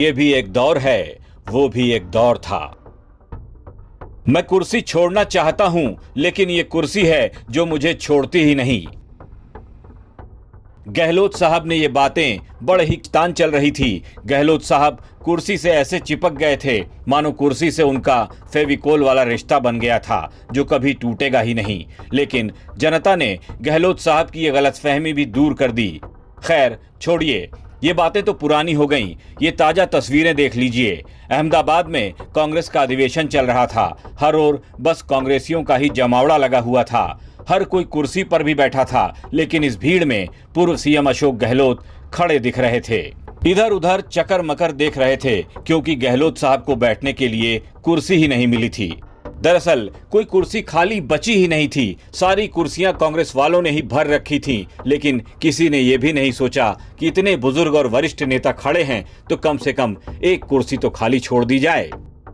ये भी एक दौर है, वो भी एक दौर था। मैं कुर्सी छोड़ना चाहता हूं, लेकिन ये कुर्सी है जो मुझे छोड़ती ही नहीं। गहलोत साहब ने ये बातें बड़े ही तान चल रही थी। गहलोत साहब कुर्सी से ऐसे चिपक गए थे मानो कुर्सी से उनका फेविकोल वाला रिश्ता बन गया था जो कभी टूटेगा ही नहीं। लेकिन जनता ने गहलोत साहब की ये गलतफहमी भी दूर कर दी। खैर छोड़िए, ये बातें तो पुरानी हो गईं। ये ताजा तस्वीरें देख लीजिए। अहमदाबाद में कांग्रेस का अधिवेशन चल रहा था। हर ओर बस कांग्रेसियों का ही जमावड़ा लगा हुआ था। हर कोई कुर्सी पर भी बैठा था, लेकिन इस भीड़ में पूर्व सीएम अशोक गहलोत खड़े दिख रहे थे। इधर उधर चकर मकर देख रहे थे, क्योंकि गहलोत साहब को बैठने के लिए कुर्सी ही नहीं मिली थी। दरअसल कोई कुर्सी खाली बची ही नहीं थी। सारी कुर्सियां कांग्रेस वालों ने ही भर रखी थीं, लेकिन किसी ने यह भी नहीं सोचा कि इतने बुजुर्ग और वरिष्ठ नेता खड़े हैं तो कम से कम एक कुर्सी तो खाली छोड़ दी जाए,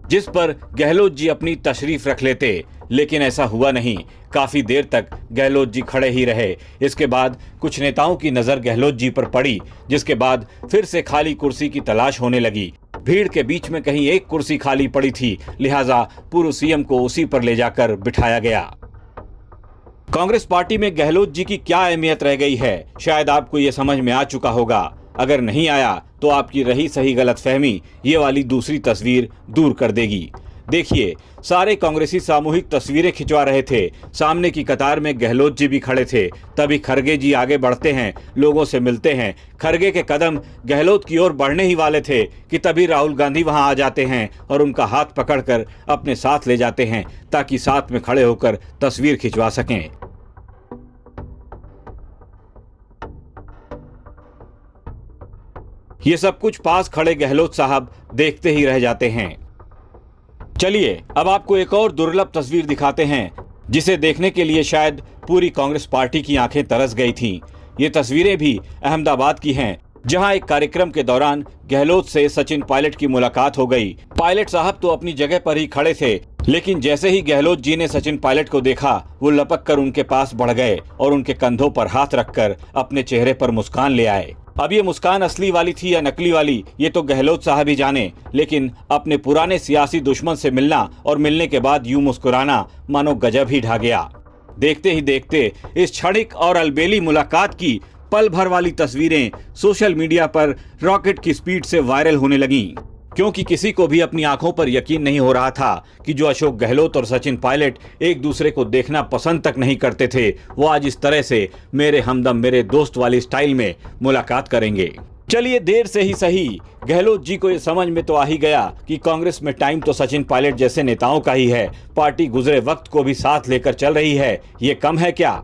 जिस पर गहलोत जी अपनी तशरीफ रख लेते। लेकिन ऐसा हुआ नहीं। काफी देर तक गहलोत जी खड़े ही रहे। इसके बाद कुछ नेताओं की नजर गहलोत जी पर पड़ी, जिसके बाद फिर से खाली कुर्सी की तलाश होने लगी। भीड़ के बीच में कहीं एक कुर्सी खाली पड़ी थी, लिहाजा पूर्व सीएम को उसी पर ले जाकर बिठाया गया। कांग्रेस पार्टी में गहलोत जी की क्या अहमियत रह गई है, शायद आपको ये समझ में आ चुका होगा। अगर नहीं आया तो आपकी रही सही गलतफहमी ये वाली दूसरी तस्वीर दूर कर देगी। देखिए, सारे कांग्रेसी सामूहिक तस्वीरें खिंचवा रहे थे। सामने की कतार में गहलोत जी भी खड़े थे। तभी खरगे जी आगे बढ़ते हैं, लोगों से मिलते हैं। खरगे के कदम गहलोत की ओर बढ़ने ही वाले थे कि तभी राहुल गांधी वहां आ जाते हैं और उनका हाथ पकड़कर अपने साथ ले जाते हैं, ताकि साथ में खड़े होकर तस्वीर खिंचवा सकें। ये सब कुछ पास खड़े गहलोत साहब देखते ही रह जाते हैं। चलिए अब आपको एक और दुर्लभ तस्वीर दिखाते हैं, जिसे देखने के लिए शायद पूरी कांग्रेस पार्टी की आंखें तरस गई थीं। ये तस्वीरें भी अहमदाबाद की हैं, जहां एक कार्यक्रम के दौरान गहलोत से सचिन पायलट की मुलाकात हो गई। पायलट साहब तो अपनी जगह पर ही खड़े थे, लेकिन जैसे ही गहलोत जी ने सचिन पायलट को देखा, वो लपक कर उनके पास बढ़ गए और उनके कंधों पर हाथ रखकर अपने चेहरे पर मुस्कान ले आए। अब ये मुस्कान असली वाली थी या नकली वाली, ये तो गहलोत साहब ही जाने, लेकिन अपने पुराने सियासी दुश्मन से मिलना और मिलने के बाद यूं मुस्कुराना मानो गजब ही ढा गया। देखते ही देखते इस क्षणिक और अलबेली मुलाकात की पल भर वाली तस्वीरें सोशल मीडिया पर रॉकेट की स्पीड से वायरल होने लगीं, क्योंकि किसी को भी अपनी आंखों पर यकीन नहीं हो रहा था कि जो अशोक गहलोत और सचिन पायलट एक दूसरे को देखना पसंद तक नहीं करते थे, वो आज इस तरह से मेरे हमदम मेरे दोस्त वाली स्टाइल में मुलाकात करेंगे। चलिए, देर से ही सही गहलोत जी को ये समझ में तो आ ही गया कि कांग्रेस में टाइम तो सचिन पायलट जैसे नेताओं का ही है। पार्टी गुजरे वक्त को भी साथ लेकर चल रही है, ये कम है क्या?